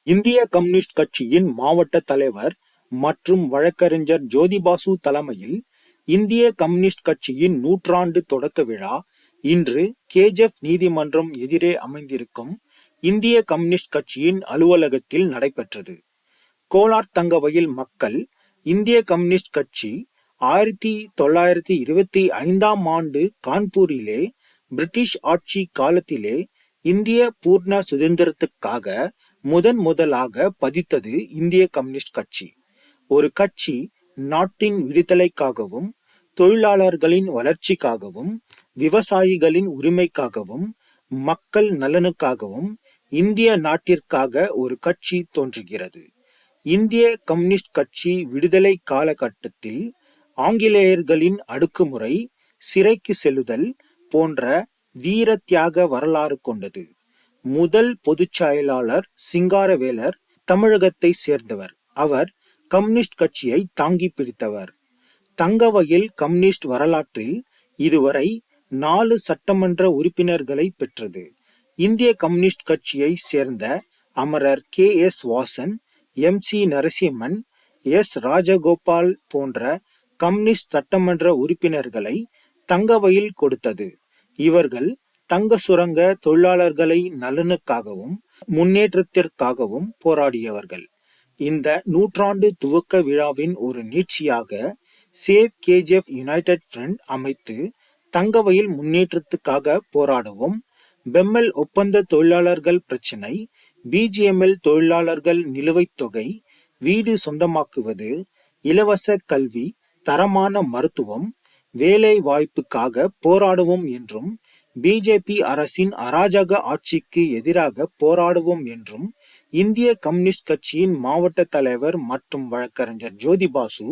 இந்திய கம்யூனிஸ்ட் கட்சியின் மாவட்ட தலைவர் மற்றும் வழக்கறிஞர் ஜோதிபாசு தலைமையில் இந்திய கம்யூனிஸ்ட் கட்சியின் நூற்றாண்டு தொடக்க விழா இன்று கேஜெஃப் நீதிமன்றம் எதிரே அமைந்திருக்கும் இந்திய கம்யூனிஸ்ட் கட்சியின் அலுவலகத்தில் நடைபெற்றது. கோலார் தங்கவயல் மக்கள் இந்திய கம்யூனிஸ்ட் கட்சி 1925ஆம் ஆண்டு கான்பூரிலே பிரிட்டிஷ் ஆட்சி காலத்திலே இந்திய பூர்ண சுதந்திரத்துக்காக முதலாக பதித்தது இந்திய கம்யூனிஸ்ட் கட்சி. ஒரு கட்சி நாட்டின் விடுதலைக்காகவும் தொழிலாளர்களின் வளர்ச்சிக்காகவும் விவசாயிகளின் உரிமைக்காகவும் மக்கள் நலனுக்காகவும் இந்திய நாட்டிற்காக ஒரு கட்சி தோன்றுகிறது. இந்திய கம்யூனிஸ்ட் கட்சி விடுதலை காலகட்டத்தில் ஆங்கிலேயர்களின் அடக்குமுறை, சிறைக்கு செல்லுதல் போன்ற வீர தியாக வரலாறு கொண்டது. முதல் பொதுச் செயலாளர் சிங்காரவேலர் தமிழகத்தை சேர்ந்தவர். அவர் கம்யூனிஸ்ட் கட்சியை தாங்கி பிடித்தவர். தங்கவயல் கம்யூனிஸ்ட் வரலாற்றில் இதுவரை 4 சட்டமன்ற உறுப்பினர்களை பெற்றது. இந்திய கம்யூனிஸ்ட் கட்சியை சேர்ந்த அமரர் KS Vasan, MC Narasimhan, S Rajagopal போன்ற கம்யூனிஸ்ட் சட்டமன்ற உறுப்பினர்களை தங்கவயல் கொடுத்தது. இவர்கள் தங்க சுரங்க தொழிலாளர்களை நலனுக்காகவும் முன்னேற்றத்திற்காகவும் போராடியவர்கள். இந்த நூற்றாண்டு துவக்க விழாவின் ஒரு நீட்சியாக சேவ் கேஜெஃப் யுனைடெட் ஃப்ரண்ட் அமைத்து தங்கவயல் முன்னேற்றத்துக்காக போராடவும், பெம்மல் ஒப்பந்த தொழிலாளர்கள் பிரச்சினை, BGML தொழிலாளர்கள் நிலுவைத் தொகை, வீடு சொந்தமாக்குவது, இலவச கல்வி, தரமான மருத்துவம், வேலை வாய்ப்புக்காக போராடுவோம் என்றும், பிஜேபி அரசின் அராஜக ஆட்சிக்கு எதிராக போராடுவோம் என்றும் இந்திய கம்யூனிஸ்ட் கட்சியின் மாவட்ட தலைவர் மற்றும் வழக்கறிஞர் ஜோதிபாசு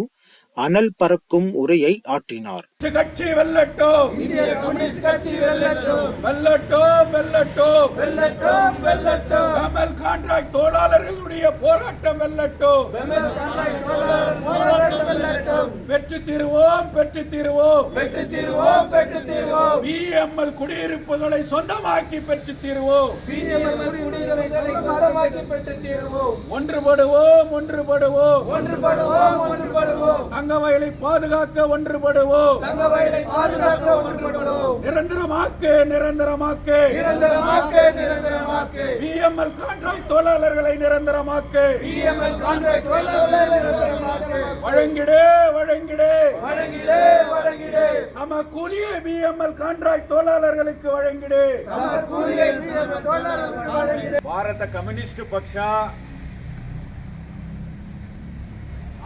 அனல் பறக்கும் உரையை ஆற்றினார். கட்சி வெல்லட்டும், இந்திய கம்யூனிஸ்ட் கட்சி வெல்லட்டும், வெல்லட்டும், வெல்லட்டும், வெல்லட்டும், வெல்லட்டும். பெம்மல் கான்ட்ராக்ட் தொழிலாளர்களுடைய போராட்டம் வெல்லட்டும், பெம்மல் கான்ட்ராக்ட் தொழிலாளர் போராட்டம் வெல்லட்டும். பெற்று தீருவோம், பெற்று தீருவோம், பெற்று தீருவோம், பெற்று தீருவோம். BML குடியிருப்புகளை சொந்தமாக்கி பெற்று தீருவோம், BML குடியிருப்புகளை சொந்தமாக்கி பெற்று தீருவோம். ஒன்றுபடுவோம், ஒன்றுபடுவோம், ஒன்றுபடுவோம், ஒன்றுபடுவோம். தங்கவயலை பாதுகாக்க ஒன்றுபடுவோம், தங்கவயலை பாதுகாக்க ஒன்றுபடுவோம். நிரந்தரமாக்கு, நிரந்தரமாக்கு, நிரந்தரமாக்கு, நிரந்தரமாக்கு. BML கான்ட்ராக்ட் தொழிலாளர்களை நிரந்தரமாக்கு, BML கான்ட்ராக்ட் தொழிலாளர்களை நிரந்தரமாக்கு. வழங்கிடு, வழங்கிடு, வழங்கிடு, வழங்கிடு. சம கூலியை BML கான்ட்ராக்ட் தொழிலாளர்களுக்கு வழங்கிடு, சம கூலியை BML தொழிலாளர்களுக்கு வழங்கிடு. ಭಾರತ ಕಮ್ಯುನಿಸ್ಟ್ ಪಕ್ಷ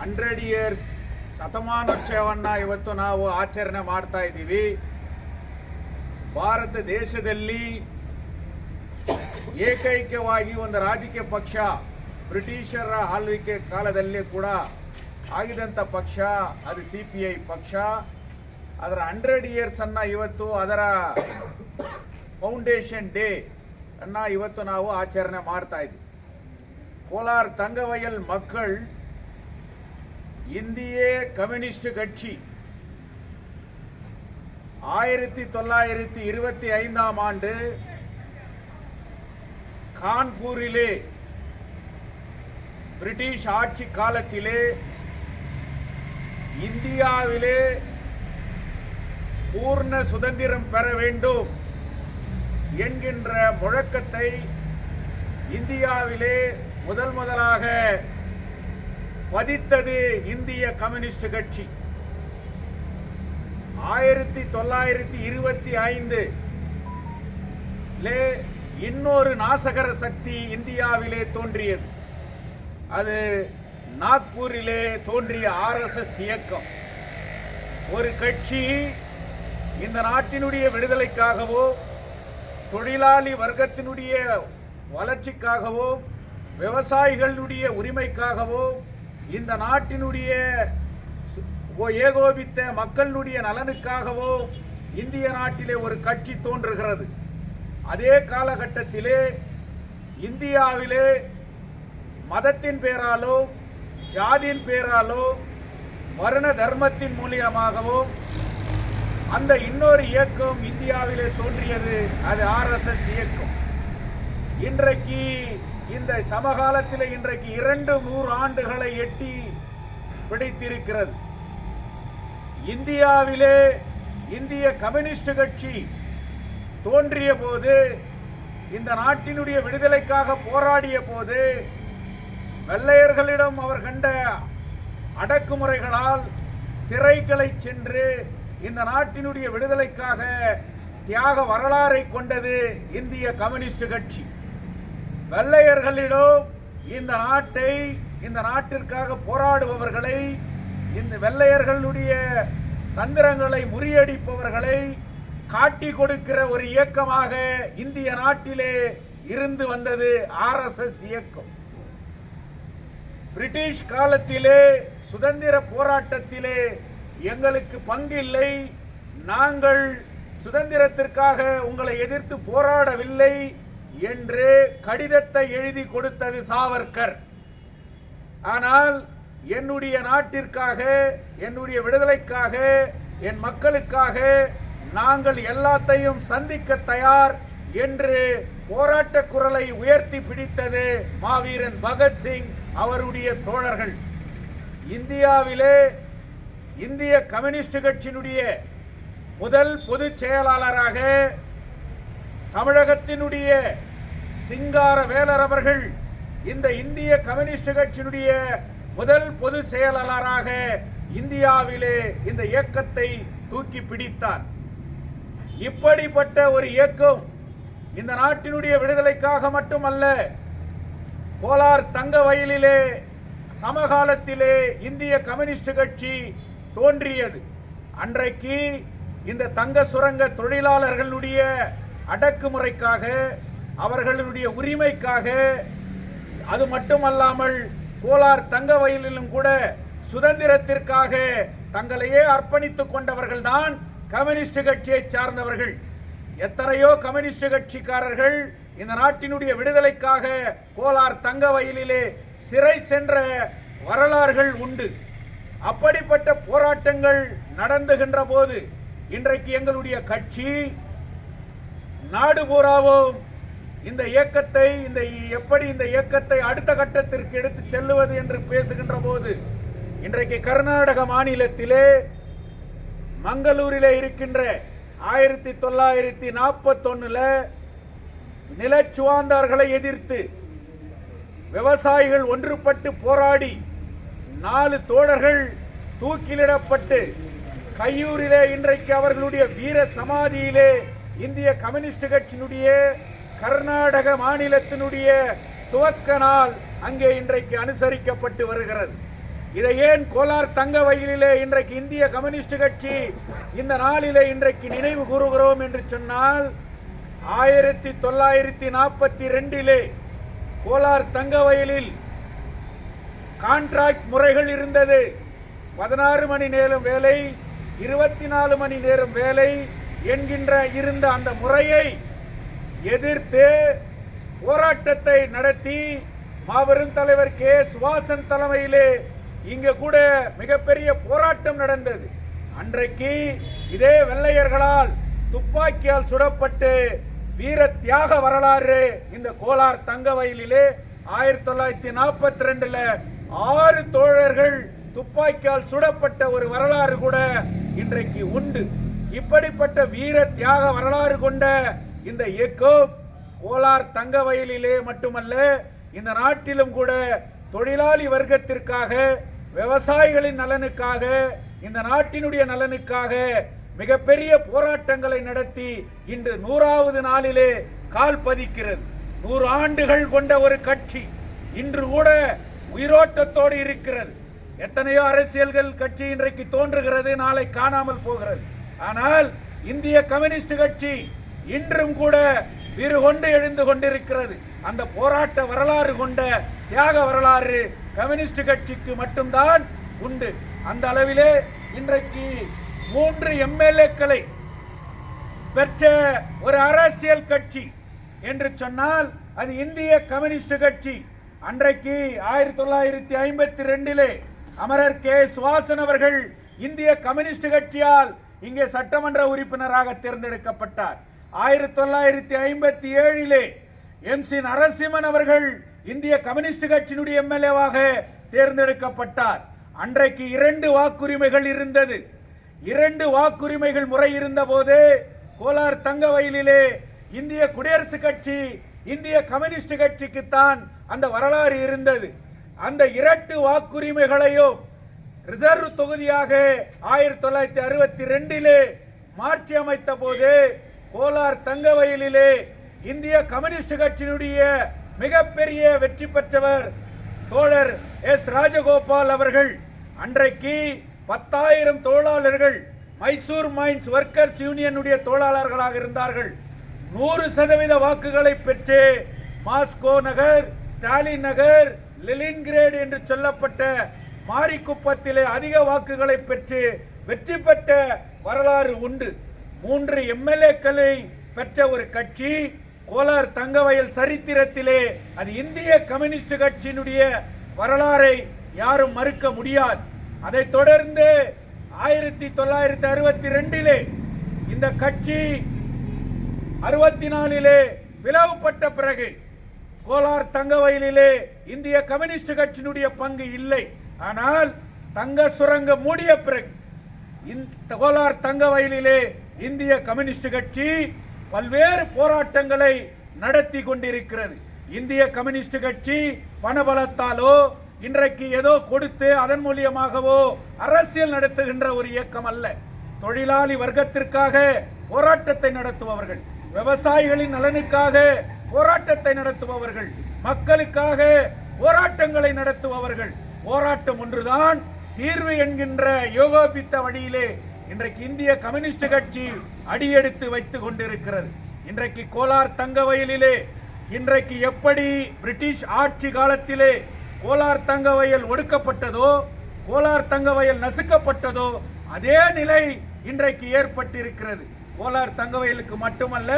100 ಇಯರ್ಸ್ ಶತಮಾನೋತ್ಸವವನ್ನು ಇವತ್ತು ನಾವು ಆಚರಣೆ ಮಾಡ್ತಾ ಇದ್ದೀವಿ. ಭಾರತ ದೇಶದಲ್ಲಿ ಏಕೈಕವಾಗಿ ಒಂದು ರಾಜಕೀಯ ಪಕ್ಷ ಬ್ರಿಟಿಷರ ಆಳ್ವಿಕೆ ಕಾಲದಲ್ಲಿ ಕೂಡ ಆಗಿದಂಥ ಪಕ್ಷ ಅದು CPI ಪಕ್ಷ. ಅದರ 100 ಇಯರ್ಸನ್ನು ಇವತ್ತು ಅದರ ಫೌಂಡೇಶನ್ ಡೇ ಅನ್ನು ಇವತ್ತು ನಾವು ಆಚರಣೆ ಮಾಡ್ತಾ ಇದ್ದೀವಿ. ಕೋಲಾರ தங்கவயல் மக்கள் இந்திய கம்யூனிஸ்ட் கட்சி 1925ஆம் ஆண்டு கான்பூரிலே பிரிட்டிஷ் ஆட்சி காலத்திலே இந்தியாவிலே பூர்ண சுதந்திரம் பெற வேண்டும் என்கின்ற முழக்கத்தை இந்தியாவிலே முதலாக பதித்தது இந்திய கம்யூனிஸ்ட் கட்சி. 1925 இன்னொரு நாசகர சக்தி இந்தியாவிலே தோன்றியது. அது நாக்பூரிலே தோன்றிய RSS இயக்கம். ஒரு கட்சி இந்த நாட்டினுடைய விடுதலைக்காகவோ தொழிலாளி வர்க்கத்தினுடைய வளர்ச்சிக்காகவோ விவசாயிகளுடைய உரிமைக்காகவோ இந்த நாட்டினுடைய ஏகோபித்த மக்களுடைய நலனுக்காகவோ இந்திய நாட்டிலே ஒரு கட்சி தோன்றுகிறது. அதே காலகட்டத்திலே இந்தியாவிலே மதத்தின் பேராலோ ஜாதியின் பேராலோ வர்ண தர்மத்தின் மூலியமாகவோ அந்த இன்னொரு இயக்கம் இந்தியாவிலே தோன்றியது. அது RSS இயக்கம். இன்றைக்கு இந்த சமகாலத்தில் இன்றைக்கு 200 ஆண்டுகளை எட்டி பிடித்திருக்கிறது. இந்தியாவிலே இந்திய கம்யூனிஸ்ட் கட்சி தோன்றிய போது, இந்த நாட்டினுடைய விடுதலைக்காக போராடிய போது, வெள்ளையர்களிடம் அவர் கண்ட அடக்குமுறைகளால் சிறைகளை சென்று இந்த நாட்டினுடைய விடுதலைக்காக தியாக வரலாறை கொண்டது இந்திய கம்யூனிஸ்ட் கட்சி. வெள்ளையர்களிடம் இந்த நாட்டிற்காக போராடுபவர்களை, இந்த வெள்ளையர்களுடைய தந்திரங்களை முறியடிப்பவர்களை காட்டி கொடுக்கிற ஒரு இயக்கமாக இந்திய நாட்டிலே இருந்து வந்தது RSS இயக்கம். பிரிட்டிஷ் காலத்திலே சுதந்திர போராட்டத்திலே எங்களுக்கு பங்கில்லை, நாங்கள் சுதந்திரத்திற்காக உங்களை எதிர்த்து போராடவில்லை என்று கடிதத்தை எழுதி கொடுத்தது சாவர்கர். ஆனால் என்னுடைய நாட்டிற்காக, என்னுடைய விடுதலைக்காக, என் மக்களுக்காக நாங்கள் எல்லாத்தையும் சந்திக்க தயார் என்று போராட்ட குரலை உயர்த்தி பிடித்தது மாவீரன் பகத்சிங் அவருடைய தோழர்கள். இந்தியாவிலே இந்திய கம்யூனிஸ்ட் கட்சியினுடைய முதல் பொதுச் செயலாளராக தமிழகத்தினுடைய சிங்காரவேலர் அவர்கள் இந்த இந்திய கம்யூனிஸ்ட் கட்சியினுடைய முதல் பொது செயலாளராக இந்தியாவிலே இந்த இயக்கத்தை தூக்கி பிடித்தார். இப்படிப்பட்ட ஒரு இயக்கம் இந்த நாட்டினுடைய விடுதலைக்காக மட்டுமல்ல, கோலார் தங்க வயலிலே சமகாலத்திலே இந்திய கம்யூனிஸ்ட் கட்சி தோன்றியது. அன்றைக்கு இந்த தங்க சுரங்க தொழிலாளர்களுடைய அடக்குமுறைக்காக, அவர்களுடைய உரிமைக்காக, அது மட்டுமல்லாமல் கோலார் தங்க வயலிலும் கூட சுதந்திரத்திற்காக தங்களையே அர்ப்பணித்துக் கொண்டவர்கள் தான் கம்யூனிஸ்ட் கட்சியை சார்ந்தவர்கள். எத்தனையோ கம்யூனிஸ்ட் கட்சிக்காரர்கள் இந்த நாட்டினுடைய விடுதலைக்காக கோலார் தங்க வயலிலே சிறை சென்ற வரலாறுகள் உண்டு. அப்படிப்பட்ட போராட்டங்கள் நடந்துகின்ற போது இன்றைக்கு எங்களுடைய கட்சி நாடு பூராவும் இந்த இயக்கத்தை எப்படி இந்த இயக்கத்தை அடுத்த கட்டத்திற்கு எடுத்து செல்லுவது என்று பேசுகின்ற போது, இன்றைக்கு கர்நாடக மாநிலத்திலே மங்களூரிலே இருக்கின்ற 1941 நிலச்சுவாந்தார்களை எதிர்த்து விவசாயிகள் ஒன்றுபட்டு போராடி 4 தோழர்கள் தூக்கிலிடப்பட்டு கையூரிலே இன்றைக்கு அவர்களுடைய வீர சமாதியிலே இந்திய கம்யூனிஸ்ட் கட்சியினுடைய கர்நாடக மாநிலத்தினுடைய துவக்க நாள் அங்கே இன்றைக்கு அனுசரிக்கப்பட்டு வருகிறது. இதை ஏன் கோலார் தங்க வயலிலே இன்றைக்கு இந்திய கம்யூனிஸ்ட் கட்சி இந்த நாளிலே இன்றைக்கு நினைவு கூறுகிறோம் என்று சொன்னால், 1942 கோலார் தங்க வயலில் கான்ட்ராக்ட் முறைகள் இருந்தது. 16 மணி நேரம் வேலை, 24 மணி நேரம் வேலை என்கின்ற இருந்த அந்த முறையை எதிர்த்து போராட்டத்தை நடத்தி மாபெரும் தலைவர் கே சுபாசன் தலைமையிலே இங்க கூட மிகப்பெரிய போராட்டம் நடந்தது. அன்றைக்கு இதே வெள்ளையர்களால் துப்பாக்கியால் சுடப்பட்டு வீர தியாக வரலாறு இந்த கோலார் தங்க வயலிலே 1942 6 தோழர்கள் துப்பாக்கியால் சுடப்பட்ட ஒரு வரலாறு கூட இன்றைக்கு உண்டு. இப்படிப்பட்ட வீர தியாக வரலாறு கொண்ட இந்த இயக்கம் கோலார் தங்க வயலிலே மட்டுமல்ல, இந்த நாட்டிலும் கூட தொழிலாளி வர்க்கத்திற்காக, விவசாயிகளின் நலனுக்காக, இந்த நாட்டினுடைய நலனுக்காக மிகப்பெரிய போராட்டங்களை நடத்தி இன்று 100வது நாளிலே கால் பதிக்கிறது. 100 ஆண்டுகள் கொண்ட ஒரு கட்சி இன்று கூட உயிரோட்டத்தோடு இருக்கிறது. எத்தனையோ அரசியல்கள் கட்சி இன்றைக்கு தோன்றுகிறது, நாளை காணாமல் போகிறது. ஆனால் இந்திய கம்யூனிஸ்ட் கட்சி இன்றும் கூட வீறு கொண்டு எழுந்து கொண்டிருக்கிறது. அந்த போராட்ட வரலாறு கொண்ட தியாக வரலாறு கம்யூனிஸ்ட் கட்சிக்கு மட்டும்தான் உண்டு. அந்த அளவிலே இன்றைக்கு 3 MLA-க்களை பெற்ற ஒரு அரசியல் கட்சி என்று சொன்னால் அது இந்திய கம்யூனிஸ்ட் கட்சி. அன்றைக்கு 1952 அமரர் கே சுபாசன் அவர்கள் இந்திய கம்யூனிஸ்ட் கட்சியால் இங்கே சட்டமன்ற உறுப்பினராக தேர்ந்தெடுக்கப்பட்டார். 1957 MC நரசிம்மன் அவர்கள் இந்திய கம்யூனிஸ்ட் கட்சியினுடைய எம்எல்ஏவாக தேர்ந்தெடுக்கப்பட்டார். அன்றைக்கு 2 வாக்குரிமைகள் இருந்தது. 2 வாக்குரிமைகள் முறை இருந்த போது கோலார் தங்கவயலிலே இந்திய குடியரசு கட்சி இந்திய கம்யூனிஸ்ட் கட்சிக்குத்தான் அந்த வரலாறு இருந்தது. அந்த 2 வாக்குரிமைகளையும் ரிசர்வ் தொகுதியாக 1962 மாற்றி அமைத்த போது கோலார் தங்கவயலிலே இந்திய கம்யூனிஸ்ட் கட்சியினுடைய மிகப்பெரிய வெற்றி பெற்றவர் தோழர் எஸ் ராஜகோபால் அவர்கள். அன்றைக்கு 10,000 தொழிலாளர்கள் மைசூர் மைன்ஸ் ஒர்க்கர்ஸ் யூனியனுடைய தொழிலாளர்களாக இருந்தார்கள். 100% வாக்குகளை பெற்று மாஸ்கோ நகர், ஸ்டாலின் நகர், லெனின்கிரேட் என்று சொல்லப்பட்ட மாரிக்குப்பத்திலே அதிக வாக்குகளை பெற்று வெற்றி பெற்ற வரலாறு உண்டு. 3 எம்எல்ஏக்களை பெற்ற ஒரு கட்சி கோலார் தங்கவயல் சரித்திரத்திலே அது இந்திய கம்யூனிஸ்ட் கட்சியினுடைய வரலாறை யாரும் மறுக்க முடியாது. அதைத் தொடர்ந்து 1962 இந்த கட்சி 64 பிளவுபட்ட பிறகு கோலார் தங்கவயலிலே இந்திய கம்யூனிஸ்ட் கட்சியினுடைய பங்கு இல்லை. ஆனால் தங்க சுரங்கம் மூடிய பிறகு இந்த கோலார் தங்கவயலிலே இந்திய கம்யூனிஸ்ட் கட்சி பல்வேறு போராட்டங்களை நடத்தி கொண்டிருக்கிறது. இந்திய கம்யூனிஸ்ட் கட்சி பணபலத்தாலோ இன்றைக்கு ஏதோ கொடுத்து அதன் மூலியமாகவோ அரசியல் நடத்துகின்ற ஒரு இயக்கம் அல்ல. தொழிலாளி வர்க்கத்திற்காக போராட்டத்தை நடத்துபவர்கள், விவசாயிகளின் நலனுக்காக போராட்டத்தை நடத்துபவர்கள், மக்களுக்காக போராட்டங்களை நடத்துபவர்கள். போராட்டம் ஒன்றுதான் தீர்வு என்கின்ற யோகோபித்த வழியிலே இன்றைக்கு இந்திய கம்யூனிஸ்ட் கட்சி அடியெடுத்து வைத்துக் கொண்டிருக்கிறது. இன்றைக்கு கோலார் தங்கவயலிலே இன்றைக்கு எப்படி பிரிட்டிஷ் ஆட்சி காலத்திலே கோலார் தங்கவயல் ஒடுக்கப்பட்டதோ, கோலார் தங்கவயல் நசுக்கப்பட்டதோ, அதே நிலை இன்றைக்கு ஏற்பட்டிருக்கிறது. கோலார் தங்கவயலுக்கு மட்டுமல்ல,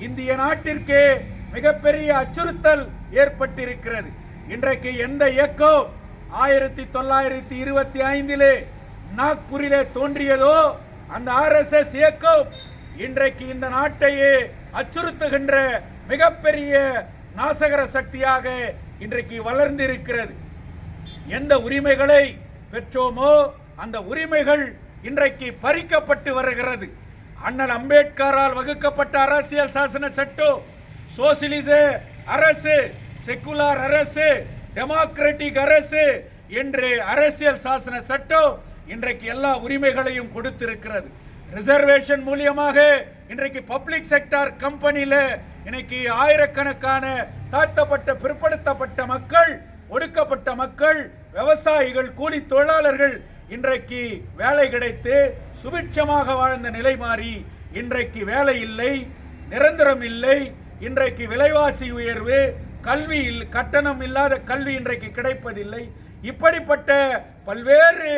இந்திய நாட்டிற்கே மிகப்பெரிய அச்சுறுத்தல் ஏற்பட்டிருக்கிறது. இன்றைக்கு எந்த இயக்கம் 1925 நாக்பூரிலே தோன்றியதோ அந்த RSS இயக்கம் இன்றைக்கு இந்த நாட்டையே அச்சுறுத்துகின்ற மிகப்பெரிய நாசகர சக்தியாக இன்றைக்கு வளர்ந்திருக்கிறது. எந்த உரிமைகளை பெற்றோமோ அந்த உரிமைகள் இன்றைக்கு பறிக்கப்பட்டு வருகிறது. அண்ணல் அம்பேத்கரால் வகுக்கப்பட்ட அரசியல் சாசன சட்டம், சோசியலிச அரசு, செக்குலர் அரசு, டெமோக்ராட்டிக் அரசு என்று அரசியல் சாசன சட்டம் இன்றைக்கு எல்லா உரிமைகளையும் கொடுத்திருக்கிறது. ரிசர்வேஷன் மூலியமாக இன்றைக்கு பப்ளிக் செக்டார் கம்பெனியில இன்னைக்கு ஆயிரக்கணக்கான தாழ்த்தப்பட்ட பிற்படுத்தப்பட்ட மக்கள், ஒடுக்கப்பட்ட மக்கள், விவசாயிகள், கூலி தொழிலாளர்கள் இன்றைக்கு வேலை கிடைத்து சுபிட்சமாக வாழ்ந்த நிலை மாறி இன்றைக்கு வேலை இல்லை, நிரந்தரம் இல்லை. இன்றைக்கு விலைவாசி உயர்வு, கல்வி கட்டணம் இல்லாத கல்வி இன்றைக்கு கிடைப்பதில்லை. இப்படிப்பட்ட பல்வேறு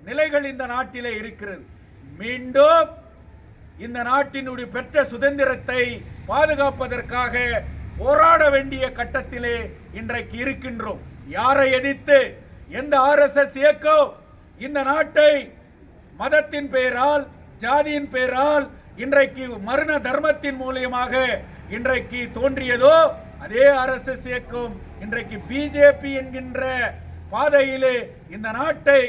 நிலைகள் இந்த நாட்டிலே இருக்கிறது. மீண்டும் இந்த நாட்டினுடைய பெற்ற சுதந்திரத்தை பாதுகாப்பதற்காக போராட வேண்டிய கட்டத்திலே இன்றைக்கு இருக்கின்றோம். யாரை எதிர்த்து? எந்த RSS இயக்கம் இந்த நாட்டை மதத்தின் பெயரால், ஜாதியின் பெயரால் இன்றைக்கு மருண தர்மத்தின் மூலியமாக இன்றைக்கு தோன்றியதோ அதே RSS இயக்கம் இன்றைக்கு பிஜேபி என்கின்ற பாதையிலே இந்த நாட்டை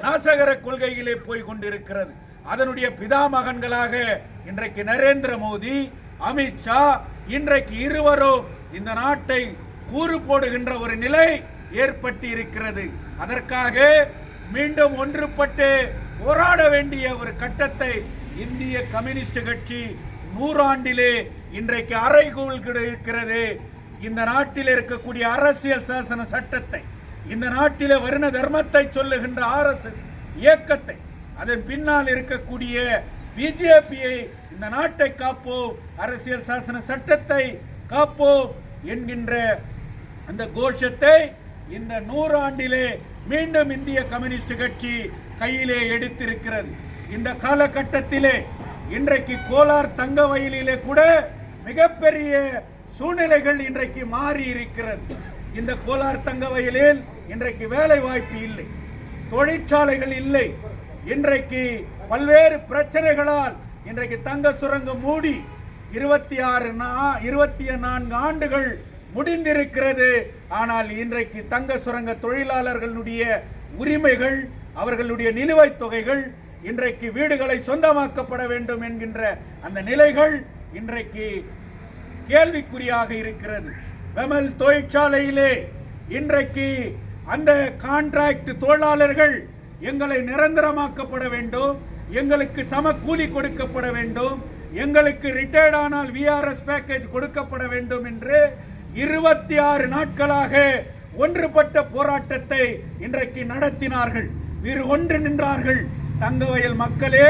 நாசகர கொள்கையிலே போய் கொண்டிருக்கிறது. அதனுடைய பிதாமகன்களாக இன்றைக்கு நரேந்திர மோடி, அமித்ஷா இன்றைக்கு இருவரும் இந்த நாட்டை கூறு போடுகின்ற ஒரு நிலை ஏற்பட்டு இருக்கிறது. அதற்காக மீண்டும் ஒன்றுபட்டு போராட வேண்டிய ஒரு கட்டத்தை இந்திய கம்யூனிஸ்ட் கட்சி 100 ஆண்டிலே இன்றைக்கு அறைகூவல் இருக்கிறது. இந்த நாட்டில் இருக்கக்கூடிய அரசியல் சாசன சட்டத்தை, இந்த நாட்டிலே வருண தர்மத்தை சொல்லுகின்ற RSS இயக்கத்தை, அதன் பின்னால் இருக்கக்கூடிய பிஜேபியை, இந்த நாட்டை காப்போம், அரசியல் சாசன சட்டத்தை காப்போம் என்கின்ற அந்த கோஷத்தை இந்த 100 ஆண்டிலே மீண்டும் இந்திய கம்யூனிஸ்ட் கட்சி கையிலே எடுத்திருக்கிறது. இந்த காலகட்டத்திலே இன்றைக்கு கோலார் தங்கவயலிலே கூட மிகப்பெரிய சூழ்நிலைகள் இன்றைக்கு மாறி இருக்கிறது. இந்த கோலார் தங்கவயலில் இன்றைக்கு வேலை வாய்ப்பு இல்லை, தொழிற்சாலைகள் இல்லை. இன்றைக்கு பல்வேறு பிரச்சனைகளால் இன்றைக்கு தங்க சுரங்கம் மூடி 24 ஆண்டுகள் முடிந்திருக்கிறது. ஆனால் இன்றைக்கு தங்க சுரங்க தொழிலாளர்களுடைய உரிமைகள், அவர்களுடைய நிலுவைத் தொகைகள், இன்றைக்கு வீடுகளை சொந்தமாக்கப்பட வேண்டும் என்கின்ற அந்த நிலைகள் இன்றைக்கு கேள்விக்குறியாக இருக்கிறது. பெமல் தொழிற்சாலையிலே இன்றைக்கு அந்த கான்ட்ராக்ட் தொழிலாளர்கள் எங்களை நிரந்தரமாக்கப்பட வேண்டும், எங்களுக்கு சம கூலி கொடுக்கப்பட வேண்டும், எங்களுக்கு ரிட்டையர்ட் ஆனால் விஆர்எஸ் பேக்கேஜ் கொடுக்கப்பட வேண்டும் என்று 26 நாட்களாக ஒன்றுபட்ட போராட்டத்தை இன்றைக்கு நடத்தினார்கள். வீறு ஒன்று நின்றார்கள். தங்கவயல் மக்களே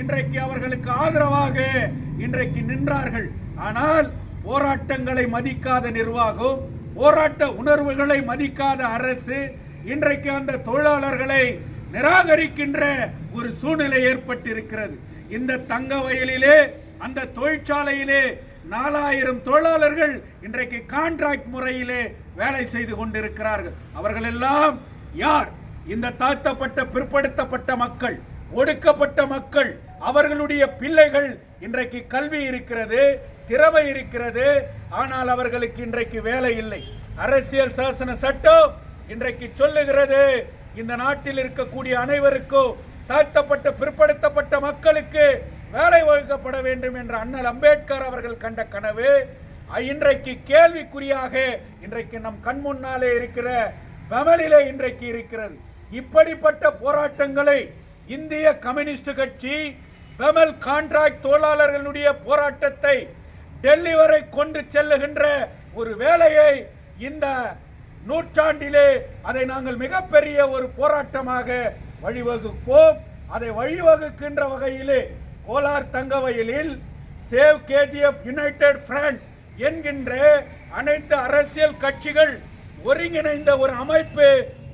இன்றைக்கு அவர்களுக்கு ஆதரவாக இன்றைக்கு நின்றார்கள். ஆனால் போராட்டங்களை மதிக்காத நிர்வாகம், போராட்ட உணர்வுகளை மதிக்காத அரசு இன்றைக்கு அந்த தொழிலாளர்களை நிராகரிக்கின்ற ஒரு சூழ்நிலை ஏற்பட்டிருக்கிறது. இந்த தங்க வயலிலே, அந்த தொழிற்சாலையிலே 4000 தொழிலாளர்கள் இன்றைக்கு கான்ட்ராக்ட் முறையிலே வேலை செய்து கொண்டிருக்கிறார்கள். அவர்கள் எல்லாம் யார்? இந்த தாழ்த்தப்பட்ட பிற்படுத்தப்பட்ட மக்கள், ஒடுக்கப்பட்ட மக்கள். அவர்களுடைய பிள்ளைகள் இன்றைக்கு கல்வி இருக்கிறது, திறமை இருக்கிறது, ஆனால் அவர்களுக்கு இன்றைக்கு வேலை இல்லை. அரசியல் சாசன சட்டம் இன்றைக்கு சொல்லுகிறது, இந்த நாட்டில் இருக்கக்கூடிய அனைவருக்கும், தாழ்த்தப்பட்ட பிற்படுத்தப்பட்ட மக்களுக்கு வேலை வழங்கப்பட வேண்டும் என்ற அண்ணல் அம்பேத்கர் அவர்கள் கண்ட கனவு இன்றைக்கு கேள்விக்குறியாக இன்றைக்கு நம் கண் முன்னாலே இருக்கிற பெமலிலே இன்றைக்கு இருக்கிறது. இப்படிப்பட்ட போராட்டங்களை இந்திய கம்யூனிஸ்ட் கட்சி பெமல் கான்ட்ராக்ட் தொழிலாளர்களுடைய போராட்டத்தை டெல்லி வரை கொண்டு செல்லுகின்ற ஒரு வேலையை இந்த நூற்றாண்டிலே அதை நாங்கள் மிகப்பெரிய ஒரு போராட்டமாக வழிவகுப்போம். அதை வழிவகுக்கின்ற வகையிலே கோலார் தங்கவயலில் சேவ் கேஜிஎஃப் யுனைடெட் ஃப்ரண்ட் என்கின்ற அனைத்து அரசியல் கட்சிகள் ஒருங்கிணைந்த ஒரு அமைப்பு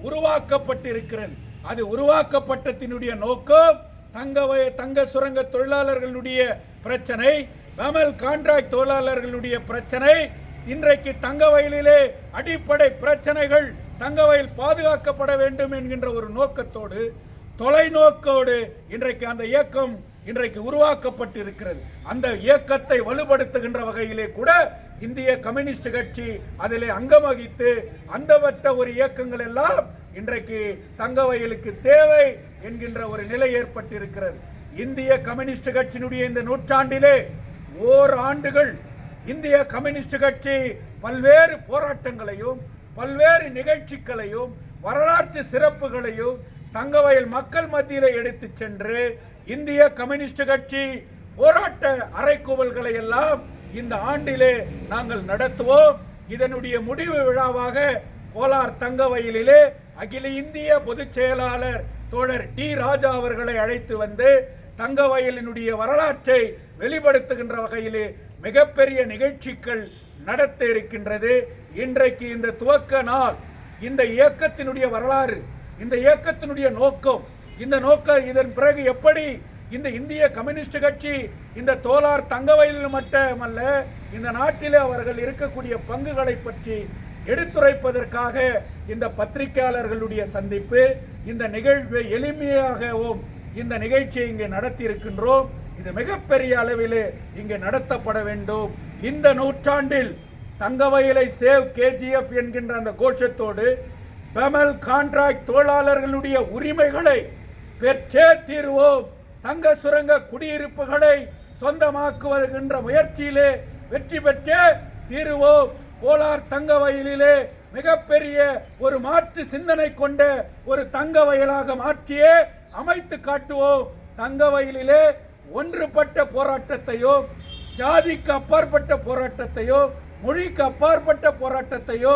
உருவாக்கப்பட்டிருக்கிறது. அது உருவாக்கப்பட்டதினுடைய நோக்கம் தங்க சுரங்க தொழிலாளர்களுடைய பிரச்சனை, பெமல் கான்ட்ராக்ட் தொழிலாளர்களுடைய பிரச்சனை, இன்றைக்கு தங்கவயலிலே அடிப்படை பிரச்சனைகள், தங்கவயல் பாதுகாக்கப்பட வேண்டும் என்கின்ற ஒரு நோக்கத்தோடு, தொலைநோக்கோடு இன்றைக்கு அந்த இயக்கம் இன்றைக்கு உருவாக்கப்பட்டிருக்கிறது. அந்த இயக்கத்தை வலுப்படுத்துகின்ற வகையிலே கூட இந்திய கம்யூனிஸ்ட் கட்சி அதிலே அங்கம் வகித்து அந்தவற்ற ஒரு இயக்கங்கள் எல்லாம் இன்றைக்கு தங்கவயலுக்கு தேவை என்கின்ற ஒரு நிலை ஏற்பட்டிருக்கிறது. இந்திய கம்யூனிஸ்ட் கட்சியினுடைய இந்த நூற்றாண்டிலே ஓராண்டுகள் இந்திய கம்யூனிஸ்ட் கட்சி பல்வேறு போராட்டங்களையும், பல்வேறு நிகழ்ச்சிகளையும், வரலாற்று சிறப்புகளையும் தங்கவயல் மக்கள் மத்தியில் எடுத்து சென்று இந்திய கம்யூனிஸ்ட் கட்சி போராட்ட அறைகூவல்களை எல்லாம் இந்த ஆண்டிலே நாங்கள் நடத்துவோம். இதனுடைய முடிவு விழாவாக கோலார் தங்கவயலிலே அகில இந்திய பொதுச் செயலாளர் தோழர் டி ராஜா அவர்களை அழைத்து வந்து தங்கவயலினுடைய வரலாற்றை வெளிப்படுத்துகின்ற வகையிலே மிகப்பெரிய நிகழ்ச்சிகள் நடத்த இருக்கின்றது. இன்றைக்கு இந்த துவக்க நாள், இந்த இயக்கத்தினுடைய வரலாறு, இந்த இயக்கத்தினுடைய நோக்கம், இந்த நோக்கம் இதன் பிறகு எப்படி இந்த இந்திய கம்யூனிஸ்ட் கட்சி இந்த தோலார் தங்கவயலில் மட்டுமல்ல இந்த நாட்டிலே அவர்கள் இருக்கக்கூடிய பங்குகளை பற்றி எடுத்துரைப்பதற்காக இந்த பத்திரிகையாளர்களுடைய சந்திப்பு, இந்த நிகழ்வை எளிமையாகவும் இந்த நிகழ்ச்சியை இங்கே நடத்தி இருக்கின்றோம். இது மிகப்பெரிய அளவிலே இங்கே நடத்தப்பட வேண்டும். இந்த நூற்றாண்டில் தங்கவயலை சேவ் கேஜிஎஃப் என்கின்ற அந்த கோஷத்தோடு பெமல் கான்ட்ராக்ட் தொழிலாளர்களுடைய உரிமைகளை பெற்றே தீர்வோம். தங்க சுரங்க குடியிருப்புகளை சொந்தமாக்குவதுகின்ற முயற்சியிலே வெற்றி பெற்றே தீர்வோம். கோலார் தங்கவயலிலே மிகப்பெரிய ஒரு மாற்று சிந்தனை கொண்ட ஒரு தங்க வயலாக மாற்றியே அமைத்து காட்டுவோம். தங்கவயலிலே ஒன்றுபட்ட போராட்டத்தையோ, ஜாதிக்கு அப்பாற்பட்ட போராட்டத்தையோ, மொழிக்கு அப்பாற்பட்ட போராட்டத்தையோ